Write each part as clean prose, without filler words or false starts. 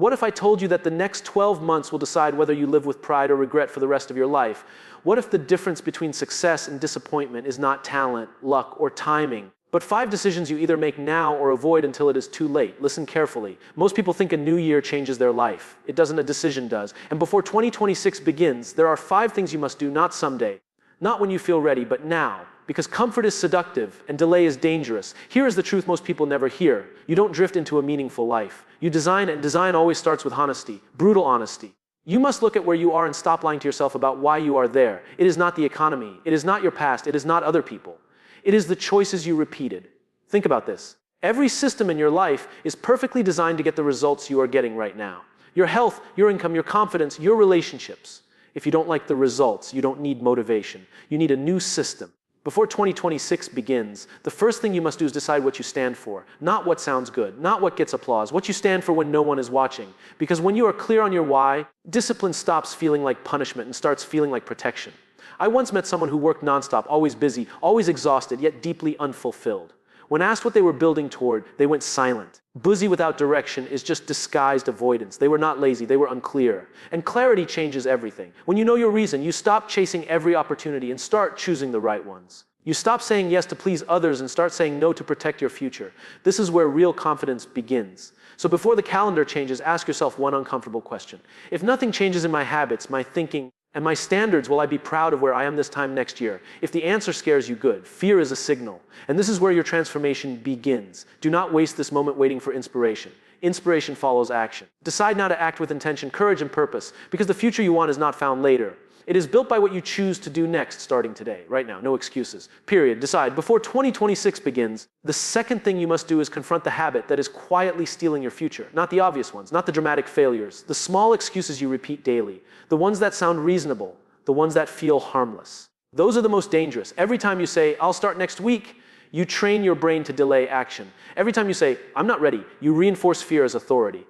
What if I told you that the next 12 months will decide whether you live with pride or regret for the rest of your life? What if the difference between success and disappointment is not talent, luck, or timing, but 5 decisions you either make now or avoid until it is too late? Listen carefully. Most people think a new year changes their life. It doesn't, a decision does. And before 2026 begins, there are 5 things you must do, not someday, not when you feel ready, but now. Because comfort is seductive and delay is dangerous. Here is the truth most people never hear. You don't drift into a meaningful life. You design, and design always starts with honesty, brutal honesty. You must look at where you are and stop lying to yourself about why you are there. It is not the economy. It is not your past. It is not other people. It is the choices you repeated. Think about this. Every system in your life is perfectly designed to get the results you are getting right now. Your health, your income, your confidence, your relationships. If you don't like the results, you don't need motivation. You need a new system. Before 2026 begins, the first thing you must do is decide what you stand for. Not what sounds good, not what gets applause, what you stand for when no one is watching. Because when you are clear on your why, discipline stops feeling like punishment and starts feeling like protection. I once met someone who worked nonstop, always busy, always exhausted, yet deeply unfulfilled. When asked what they were building toward, they went silent. Busy without direction is just disguised avoidance. They were not lazy, they were unclear. And clarity changes everything. When you know your reason, you stop chasing every opportunity and start choosing the right ones. You stop saying yes to please others and start saying no to protect your future. This is where real confidence begins. So before the calendar changes, ask yourself one uncomfortable question. If nothing changes in my habits, my thinking, and my standards, will I be proud of where I am this time next year? If the answer scares you, good. Fear is a signal. And this is where your transformation begins. Do not waste this moment waiting for inspiration. Inspiration follows action. Decide now to act with intention, courage, and purpose, because the future you want is not found later. It is built by what you choose to do next, starting today, right now, no excuses. Period. Decide. Before 2026 begins, the second thing you must do is confront the habit that is quietly stealing your future. Not the obvious ones, not the dramatic failures, the small excuses you repeat daily, the ones that sound reasonable, the ones that feel harmless. Those are the most dangerous. Every time you say, I'll start next week, you train your brain to delay action. Every time you say, I'm not ready, you reinforce fear as authority.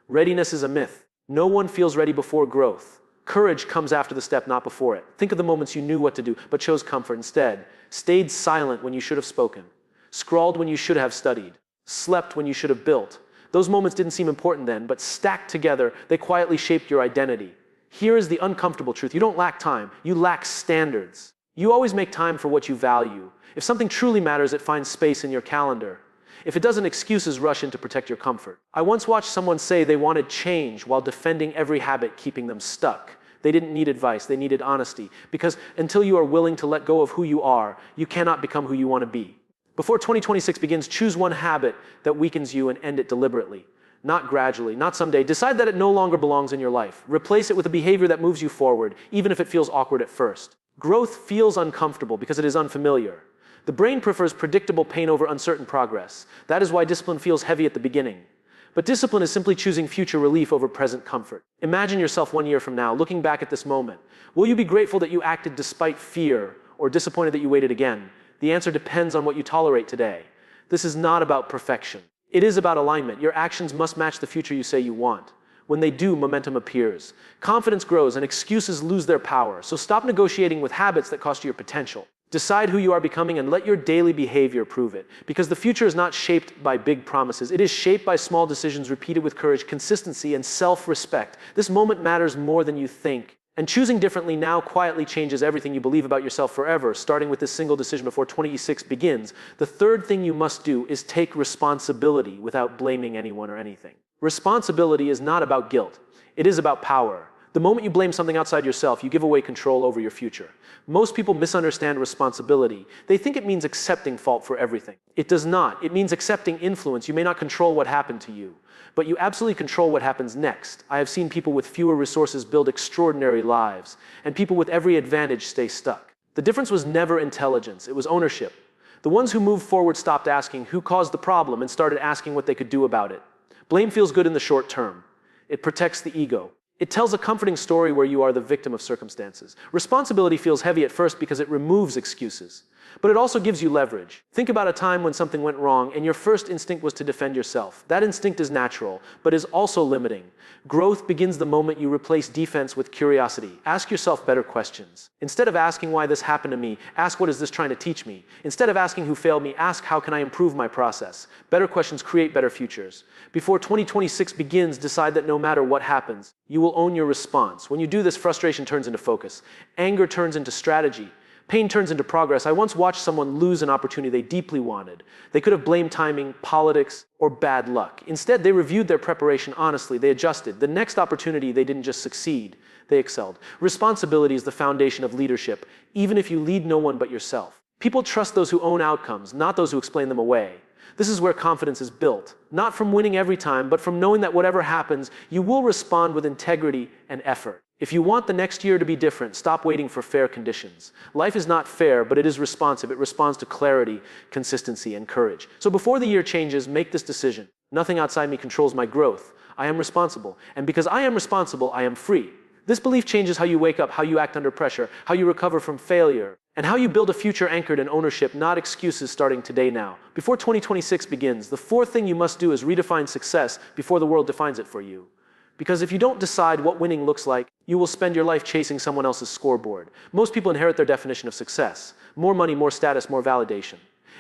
Readiness is a myth. No one feels ready before growth. Courage comes after the step, not before it. Think of the moments you knew what to do, but chose comfort instead. Stayed silent when you should have spoken. Scrawled when you should have studied. Slept when you should have built. Those moments didn't seem important then, but stacked together, they quietly shaped your identity. Here is the uncomfortable truth. You don't lack time. You lack standards. You always make time for what you value. If something truly matters, it finds space in your calendar. If it doesn't, excuses rush in to protect your comfort. I once watched someone say they wanted change while defending every habit keeping them stuck. They didn't need advice, they needed honesty. Because until you are willing to let go of who you are, you cannot become who you want to be. Before 2026 begins, choose one habit that weakens you and end it deliberately. Not gradually, not someday. Decide that it no longer belongs in your life. Replace it with a behavior that moves you forward, even if it feels awkward at first. Growth feels uncomfortable because it is unfamiliar. The brain prefers predictable pain over uncertain progress. That is why discipline feels heavy at the beginning. But discipline is simply choosing future relief over present comfort. Imagine yourself 1 year from now, looking back at this moment. Will you be grateful that you acted despite fear, or disappointed that you waited again? The answer depends on what you tolerate today. This is not about perfection. It is about alignment. Your actions must match the future you say you want. When they do, momentum appears. Confidence grows and excuses lose their power. So stop negotiating with habits that cost you your potential. Decide who you are becoming and let your daily behavior prove it. Because the future is not shaped by big promises. It is shaped by small decisions repeated with courage, consistency, and self-respect. This moment matters more than you think. And choosing differently now quietly changes everything you believe about yourself forever, starting with this single decision before 2026 begins. The third thing you must do is take responsibility without blaming anyone or anything. Responsibility is not about guilt. It is about power. The moment you blame something outside yourself, you give away control over your future. Most people misunderstand responsibility. They think it means accepting fault for everything. It does not. It means accepting influence. You may not control what happened to you, but you absolutely control what happens next. I have seen people with fewer resources build extraordinary lives, and people with every advantage stay stuck. The difference was never intelligence, it was ownership. The ones who moved forward stopped asking who caused the problem and started asking what they could do about it. Blame feels good in the short term. It protects the ego. It tells a comforting story where you are the victim of circumstances. Responsibility feels heavy at first because it removes excuses. But it also gives you leverage. Think about a time when something went wrong and your first instinct was to defend yourself. That instinct is natural, but is also limiting. Growth begins the moment you replace defense with curiosity. Ask yourself better questions. Instead of asking why this happened to me, ask what is this trying to teach me? Instead of asking who failed me, ask how can I improve my process? Better questions create better futures. Before 2026 begins, decide that no matter what happens, you will own your response. When you do this, frustration turns into focus. Anger turns into strategy. Pain turns into progress. I once watched someone lose an opportunity they deeply wanted. They could have blamed timing, politics, or bad luck. Instead, they reviewed their preparation honestly. They adjusted. The next opportunity, they didn't just succeed, they excelled. Responsibility is the foundation of leadership, even if you lead no one but yourself. People trust those who own outcomes, not those who explain them away. This is where confidence is built, not from winning every time, but from knowing that whatever happens, you will respond with integrity and effort. If you want the next year to be different, stop waiting for fair conditions. Life is not fair, but it is responsive. It responds to clarity, consistency, and courage. So before the year changes, make this decision. Nothing outside me controls my growth. I am responsible. And because I am responsible, I am free. This belief changes how you wake up, how you act under pressure, how you recover from failure, and how you build a future anchored in ownership, not excuses starting today now. Before 2026 begins, the fourth thing you must do is redefine success before the world defines it for you. Because if you don't decide what winning looks like, you will spend your life chasing someone else's scoreboard. Most people inherit their definition of success. More money, more status, more validation.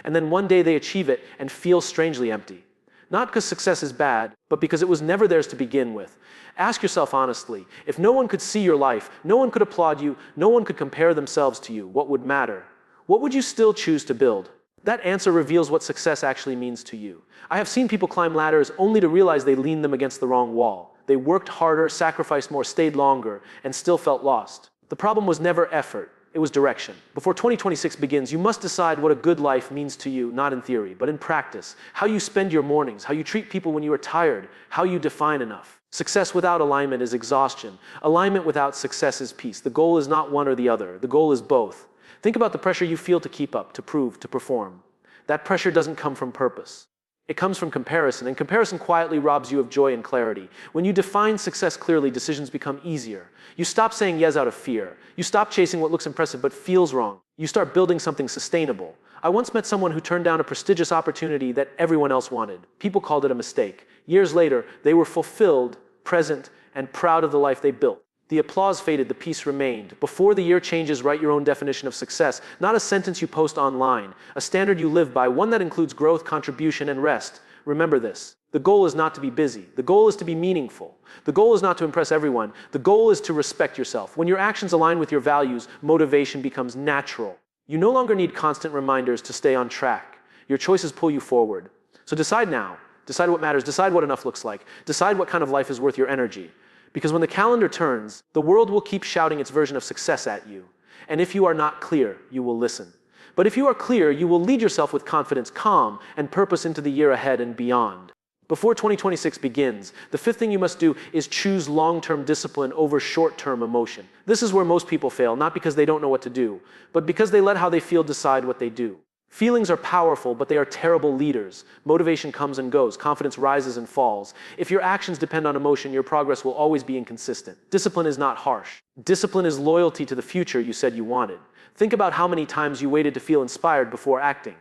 And then one day they achieve it and feel strangely empty. Not because success is bad, but because it was never theirs to begin with. Ask yourself honestly, if no one could see your life, no one could applaud you, no one could compare themselves to you, what would matter? What would you still choose to build? That answer reveals what success actually means to you. I have seen people climb ladders only to realize they leaned them against the wrong wall. They worked harder, sacrificed more, stayed longer, and still felt lost. The problem was never effort, it was direction. Before 2026 begins, you must decide what a good life means to you, not in theory, but in practice. How you spend your mornings, how you treat people when you are tired, how you define enough. Success without alignment is exhaustion. Alignment without success is peace. The goal is not one or the other. The goal is both. Think about the pressure you feel to keep up, to prove, to perform. That pressure doesn't come from purpose. It comes from comparison, and comparison quietly robs you of joy and clarity. When you define success clearly, decisions become easier. You stop saying yes out of fear. You stop chasing what looks impressive but feels wrong. You start building something sustainable. I once met someone who turned down a prestigious opportunity that everyone else wanted. People called it a mistake. Years later, they were fulfilled, present, and proud of the life they built. The applause faded, the peace remained. Before the year changes, write your own definition of success, not a sentence you post online, a standard you live by, one that includes growth, contribution, and rest. Remember this. The goal is not to be busy. The goal is to be meaningful. The goal is not to impress everyone. The goal is to respect yourself. When your actions align with your values, motivation becomes natural. You no longer need constant reminders to stay on track. Your choices pull you forward. So decide now. Decide what matters. Decide what enough looks like. Decide what kind of life is worth your energy. Because when the calendar turns, the world will keep shouting its version of success at you. And if you are not clear, you will listen. But if you are clear, you will lead yourself with confidence, calm, and purpose into the year ahead and beyond. Before 2026 begins, the fifth thing you must do is choose long-term discipline over short-term emotion. This is where most people fail, not because they don't know what to do, but because they let how they feel decide what they do. Feelings are powerful, but they are terrible leaders. Motivation comes and goes. Confidence rises and falls. If your actions depend on emotion, your progress will always be inconsistent. Discipline is not harsh. Discipline is loyalty to the future you said you wanted. Think about how many times you waited to feel inspired before acting.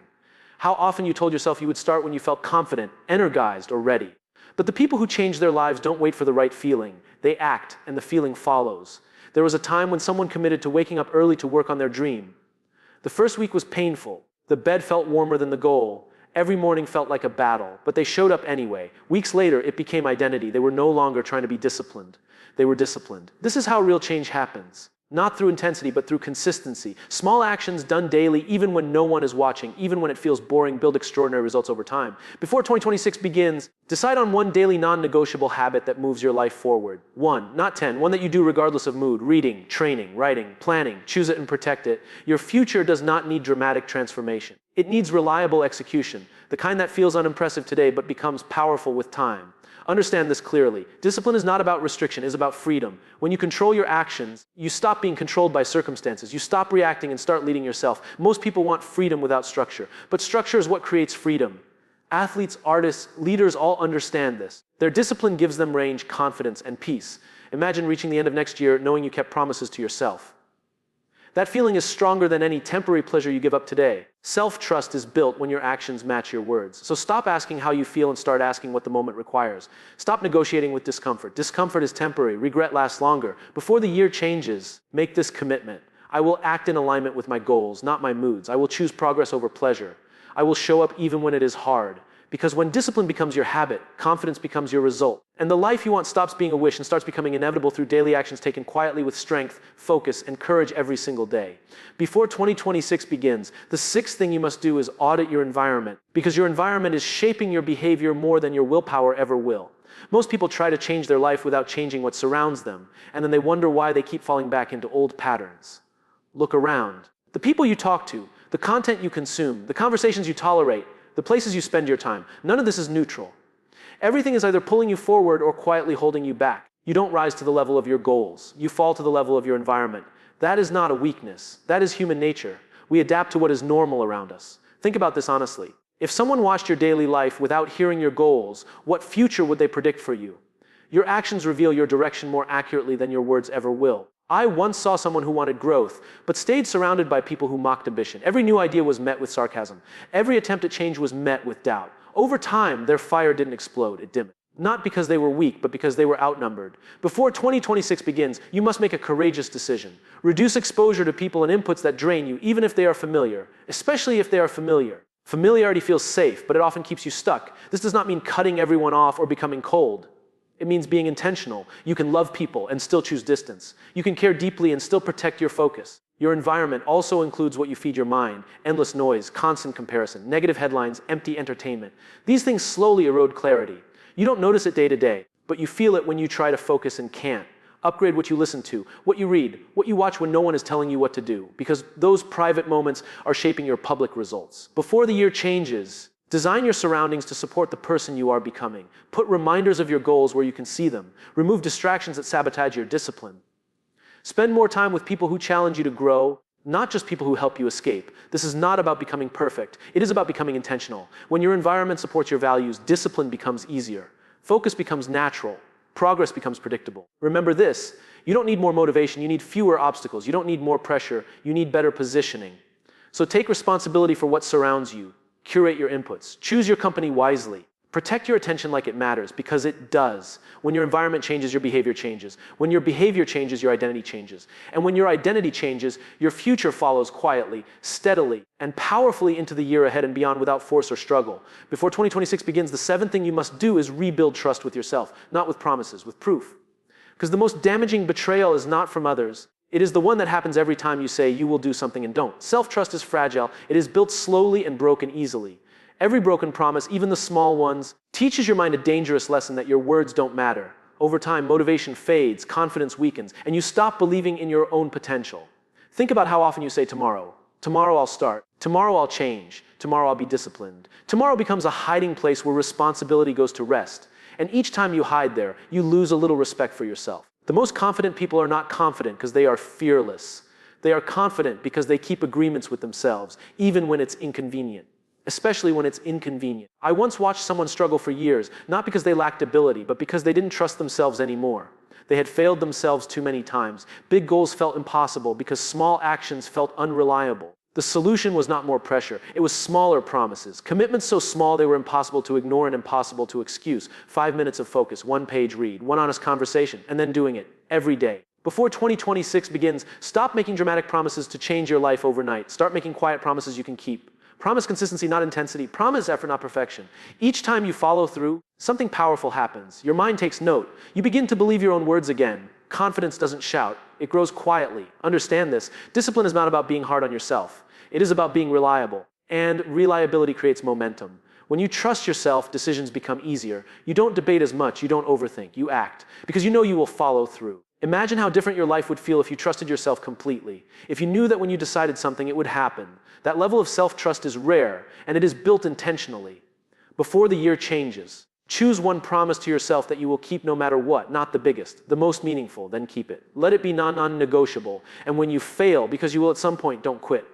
How often you told yourself you would start when you felt confident, energized, or ready. But the people who change their lives don't wait for the right feeling. They act, and the feeling follows. There was a time when someone committed to waking up early to work on their dream. The first week was painful. The bed felt warmer than the goal. Every morning felt like a battle, but they showed up anyway. Weeks later, it became identity. They were no longer trying to be disciplined. They were disciplined. This is how real change happens. Not through intensity, but through consistency. Small actions done daily, even when no one is watching, even when it feels boring, build extraordinary results over time. Before 2026 begins, decide on one daily non-negotiable habit that moves your life forward. One, not 10, one that you do regardless of mood. Reading, training, writing, planning. Choose it and protect it. Your future does not need dramatic transformation. It needs reliable execution, the kind that feels unimpressive today but becomes powerful with time. Understand this clearly. Discipline is not about restriction, it is about freedom. When you control your actions, you stop being controlled by circumstances. You stop reacting and start leading yourself. Most people want freedom without structure, but structure is what creates freedom. Athletes, artists, leaders all understand this. Their discipline gives them range, confidence, and peace. Imagine reaching the end of next year knowing you kept promises to yourself. That feeling is stronger than any temporary pleasure you give up today. Self-trust is built when your actions match your words. So stop asking how you feel and start asking what the moment requires. Stop negotiating with discomfort. Discomfort is temporary. Regret lasts longer. Before the year changes, make this commitment. I will act in alignment with my goals, not my moods. I will choose progress over pleasure. I will show up even when it is hard. Because when discipline becomes your habit, confidence becomes your result. And the life you want stops being a wish and starts becoming inevitable through daily actions taken quietly with strength, focus, and courage every single day. Before 2026 begins, the sixth thing you must do is audit your environment, because your environment is shaping your behavior more than your willpower ever will. Most people try to change their life without changing what surrounds them, and then they wonder why they keep falling back into old patterns. Look around. The people you talk to, the content you consume, the conversations you tolerate, the places you spend your time, none of this is neutral. Everything is either pulling you forward or quietly holding you back. You don't rise to the level of your goals. You fall to the level of your environment. That is not a weakness. That is human nature. We adapt to what is normal around us. Think about this honestly. If someone watched your daily life without hearing your goals, what future would they predict for you? Your actions reveal your direction more accurately than your words ever will. I once saw someone who wanted growth, but stayed surrounded by people who mocked ambition. Every new idea was met with sarcasm. Every attempt at change was met with doubt. Over time, their fire didn't explode, it dimmed. Not because they were weak, but because they were outnumbered. Before 2026 begins, you must make a courageous decision. Reduce exposure to people and inputs that drain you, even if they are familiar, especially if they are familiar. Familiarity feels safe, but it often keeps you stuck. This does not mean cutting everyone off or becoming cold. It means being intentional. You can love people and still choose distance. You can care deeply and still protect your focus. Your environment also includes what you feed your mind: endless noise, constant comparison, negative headlines, empty entertainment. These things slowly erode clarity. You don't notice it day to day, but you feel it when you try to focus and can't. Upgrade what you listen to, what you read, what you watch when no one is telling you what to do, because those private moments are shaping your public results. Before the year changes, design your surroundings to support the person you are becoming. Put reminders of your goals where you can see them. Remove distractions that sabotage your discipline. Spend more time with people who challenge you to grow, not just people who help you escape. This is not about becoming perfect. It is about becoming intentional. When your environment supports your values, discipline becomes easier. Focus becomes natural. Progress becomes predictable. Remember this: you don't need more motivation, you need fewer obstacles. You don't need more pressure, you need better positioning. So take responsibility for what surrounds you. Curate your inputs. Choose your company wisely. Protect your attention like it matters, because it does. When your environment changes, your behavior changes. When your behavior changes, your identity changes. And when your identity changes, your future follows quietly, steadily, and powerfully into the year ahead and beyond without force or struggle. Before 2026 begins, the seventh thing you must do is rebuild trust with yourself, not with promises, with proof. Because the most damaging betrayal is not from others. It is the one that happens every time you say you will do something and don't. Self-trust is fragile. It is built slowly and broken easily. Every broken promise, even the small ones, teaches your mind a dangerous lesson that your words don't matter. Over time, motivation fades, confidence weakens, and you stop believing in your own potential. Think about how often you say tomorrow. Tomorrow I'll start. Tomorrow I'll change. Tomorrow I'll be disciplined. Tomorrow becomes a hiding place where responsibility goes to rest. And each time you hide there, you lose a little respect for yourself. The most confident people are not confident because they are fearless. They are confident because they keep agreements with themselves, even when it's inconvenient. Especially when it's inconvenient. I once watched someone struggle for years, not because they lacked ability, but because they didn't trust themselves anymore. They had failed themselves too many times. Big goals felt impossible because small actions felt unreliable. The solution was not more pressure. It was smaller promises. Commitments so small they were impossible to ignore and impossible to excuse. 5 minutes of focus, 1 page read, 1 honest conversation, and then doing it every day. Before 2026 begins, stop making dramatic promises to change your life overnight. Start making quiet promises you can keep. Promise consistency, not intensity. Promise effort, not perfection. Each time you follow through, something powerful happens. Your mind takes note. You begin to believe your own words again. Confidence doesn't shout. It grows quietly. Understand this. Discipline is not about being hard on yourself. It is about being reliable. And reliability creates momentum. When you trust yourself, decisions become easier. You don't debate as much. You don't overthink. You act. Because you know you will follow through. Imagine how different your life would feel if you trusted yourself completely. If you knew that when you decided something, it would happen. That level of self-trust is rare, and it is built intentionally. Before the year changes, choose one promise to yourself that you will keep no matter what, not the biggest, the most meaningful, then keep it. Let it be non-negotiable, and when you fail, because you will at some point, don't quit.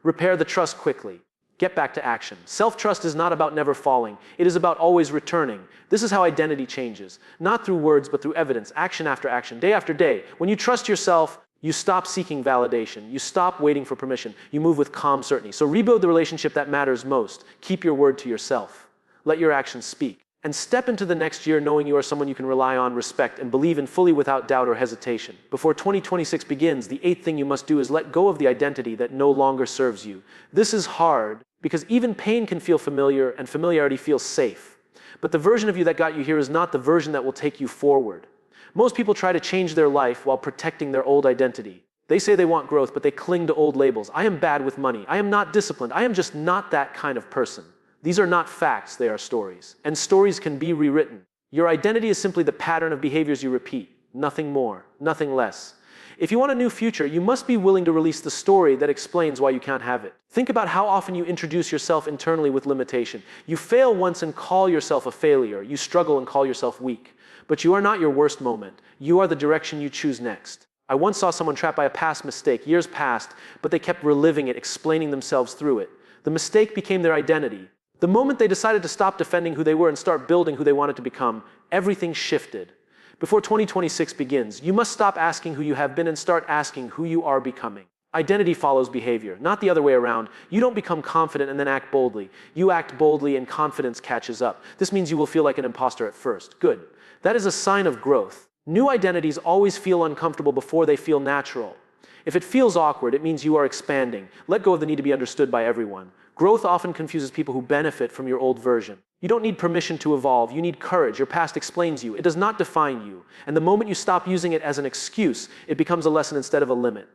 Repair the trust quickly. Get back to action. Self-trust is not about never falling. It is about always returning. This is how identity changes. Not through words, but through evidence, action after action, day after day. When you trust yourself, you stop seeking validation. You stop waiting for permission. You move with calm certainty. So rebuild the relationship that matters most. Keep your word to yourself. Let your actions speak. And step into the next year knowing you are someone you can rely on, respect, and believe in fully without doubt or hesitation. Before 2026 begins, the 8th thing you must do is let go of the identity that no longer serves you. This is hard because even pain can feel familiar and familiarity feels safe. But the version of you that got you here is not the version that will take you forward. Most people try to change their life while protecting their old identity. They say they want growth, but they cling to old labels. I am bad with money. I am not disciplined. I am just not that kind of person. These are not facts, they are stories. And stories can be rewritten. Your identity is simply the pattern of behaviors you repeat. Nothing more, nothing less. If you want a new future, you must be willing to release the story that explains why you can't have it. Think about how often you introduce yourself internally with limitation. You fail once and call yourself a failure. You struggle and call yourself weak. But you are not your worst moment. You are the direction you choose next. I once saw someone trapped by a past mistake, years past, but they kept reliving it, explaining themselves through it. The mistake became their identity. The moment they decided to stop defending who they were and start building who they wanted to become, everything shifted. Before 2026 begins, you must stop asking who you have been and start asking who you are becoming. Identity follows behavior, not the other way around. You don't become confident and then act boldly. You act boldly and confidence catches up. This means you will feel like an imposter at first. Good. That is a sign of growth. New identities always feel uncomfortable before they feel natural. If it feels awkward, it means you are expanding. Let go of the need to be understood by everyone. Growth often confuses people who benefit from your old version. You don't need permission to evolve. You need courage. Your past explains you. It does not define you. And the moment you stop using it as an excuse, it becomes a lesson instead of a limit.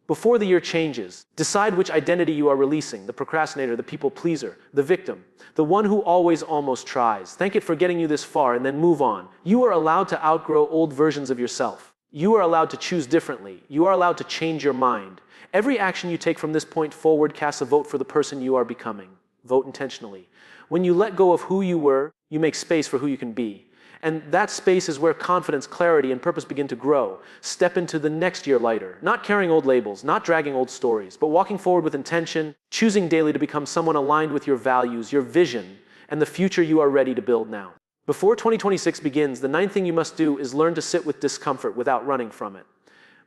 Before the year changes, decide which identity you are releasing: the procrastinator, the people pleaser, the victim, the one who always almost tries. Thank it for getting you this far and then move on. You are allowed to outgrow old versions of yourself. You are allowed to choose differently. You are allowed to change your mind. Every action you take from this point forward casts a vote for the person you are becoming. Vote intentionally. When you let go of who you were, you make space for who you can be. And that space is where confidence, clarity, and purpose begin to grow. Step into the next year lighter, not carrying old labels, not dragging old stories, but walking forward with intention, choosing daily to become someone aligned with your values, your vision, and the future you are ready to build now. Before 2026 begins, the 9th thing you must do is learn to sit with discomfort without running from it.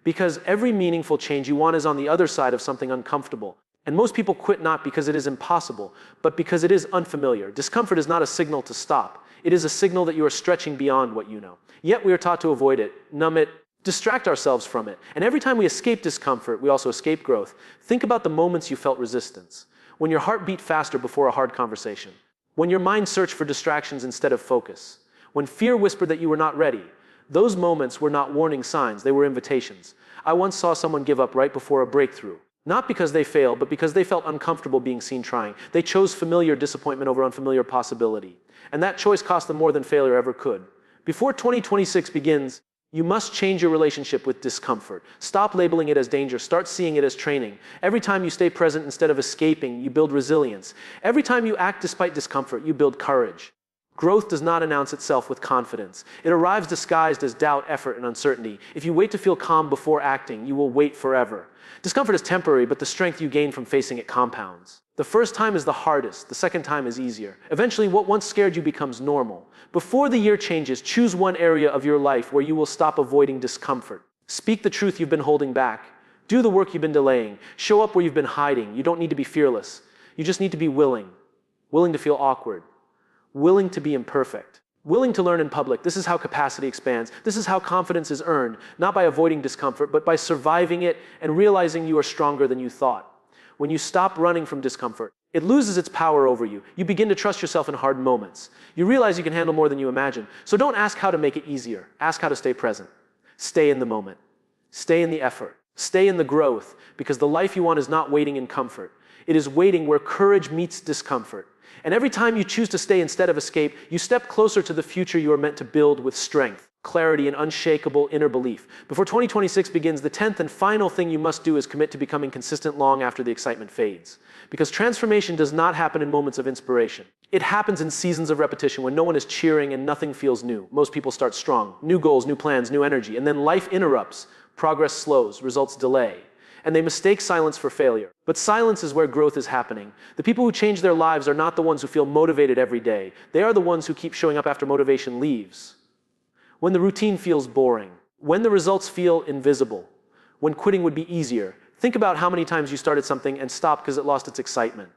Because every meaningful change you want is on the other side of something uncomfortable. And most people quit not because it is impossible, but because it is unfamiliar. Discomfort is not a signal to stop. It is a signal that you are stretching beyond what you know. Yet we are taught to avoid it, numb it, distract ourselves from it. And every time we escape discomfort, we also escape growth. Think about the moments you felt resistance. When your heart beat faster before a hard conversation. When your mind searched for distractions instead of focus. When fear whispered that you were not ready. Those moments were not warning signs, they were invitations. I once saw someone give up right before a breakthrough. Not because they failed, but because they felt uncomfortable being seen trying. They chose familiar disappointment over unfamiliar possibility. And that choice cost them more than failure ever could. Before 2026 begins, you must change your relationship with discomfort. Stop labeling it as danger. Start seeing it as training. Every time you stay present instead of escaping, you build resilience. Every time you act despite discomfort, you build courage. Growth does not announce itself with confidence. It arrives disguised as doubt, effort, and uncertainty. If you wait to feel calm before acting, you will wait forever. Discomfort is temporary, but the strength you gain from facing it compounds. The first time is the hardest. The second time is easier. Eventually, what once scared you becomes normal. Before the year changes, choose one area of your life where you will stop avoiding discomfort. Speak the truth you've been holding back. Do the work you've been delaying. Show up where you've been hiding. You don't need to be fearless. You just need to be willing. Willing to feel awkward. Willing to be imperfect. Willing to learn in public. This is how capacity expands. This is how confidence is earned, not by avoiding discomfort, but by surviving it and realizing you are stronger than you thought. When you stop running from discomfort, it loses its power over you. You begin to trust yourself in hard moments. You realize you can handle more than you imagine. So don't ask how to make it easier. Ask how to stay present. Stay in the moment. Stay in the effort. Stay in the growth, because the life you want is not waiting in comfort. It is waiting where courage meets discomfort. And every time you choose to stay instead of escape, you step closer to the future you are meant to build with strength, clarity, and unshakable inner belief. Before 2026 begins, the 10th and final thing you must do is commit to becoming consistent long after the excitement fades. Because transformation does not happen in moments of inspiration. It happens in seasons of repetition when no one is cheering and nothing feels new. Most people start strong. New goals, new plans, new energy. And then life interrupts. Progress slows. Results delay. and they mistake silence for failure. But silence is where growth is happening. The people who change their lives are not the ones who feel motivated every day. They are the ones who keep showing up after motivation leaves. When the routine feels boring, when the results feel invisible, when quitting would be easier, think about how many times you started something and stopped because it lost its excitement.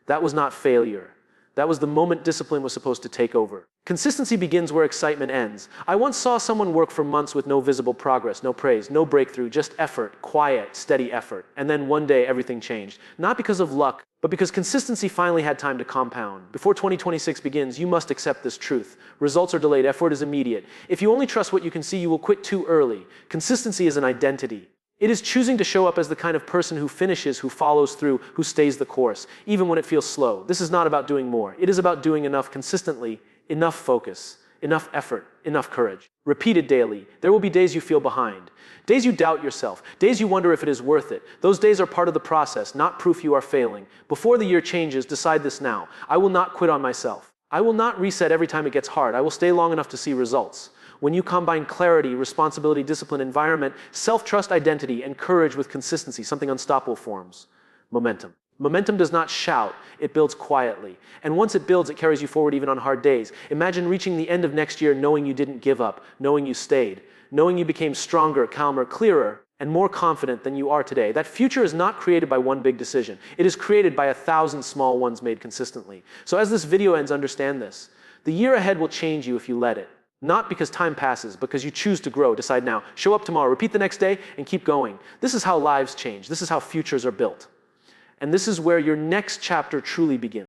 That was not failure. That was the moment discipline was supposed to take over. Consistency begins where excitement ends. I once saw someone work for months with no visible progress, no praise, no breakthrough, just effort, quiet, steady effort. And then one day everything changed. Not because of luck, but because consistency finally had time to compound. Before 2026 begins, you must accept this truth. Results are delayed, effort is immediate. If you only trust what you can see, you will quit too early. Consistency is an identity. It is choosing to show up as the kind of person who finishes, who follows through, who stays the course, even when it feels slow. This is not about doing more. It is about doing enough consistently, enough focus, enough effort, enough courage. Repeat it daily. There will be days you feel behind, days you doubt yourself, days you wonder if it is worth it. Those days are part of the process, not proof you are failing. Before the year changes, decide this now. I will not quit on myself. I will not reset every time it gets hard. I will stay long enough to see results. When you combine clarity, responsibility, discipline, environment, self-trust, identity, and courage with consistency, something unstoppable forms. Momentum. Momentum does not shout, it builds quietly. And once it builds, it carries you forward even on hard days. Imagine reaching the end of next year knowing you didn't give up, knowing you stayed, knowing you became stronger, calmer, clearer, and more confident than you are today. That future is not created by one big decision. It is created by 1,000 small ones made consistently. So as this video ends, understand this. The year ahead will change you if you let it. Not because time passes, because you choose to grow. Decide now. Show up tomorrow, repeat the next day, and keep going. This is how lives change. This is how futures are built. And this is where your next chapter truly begins.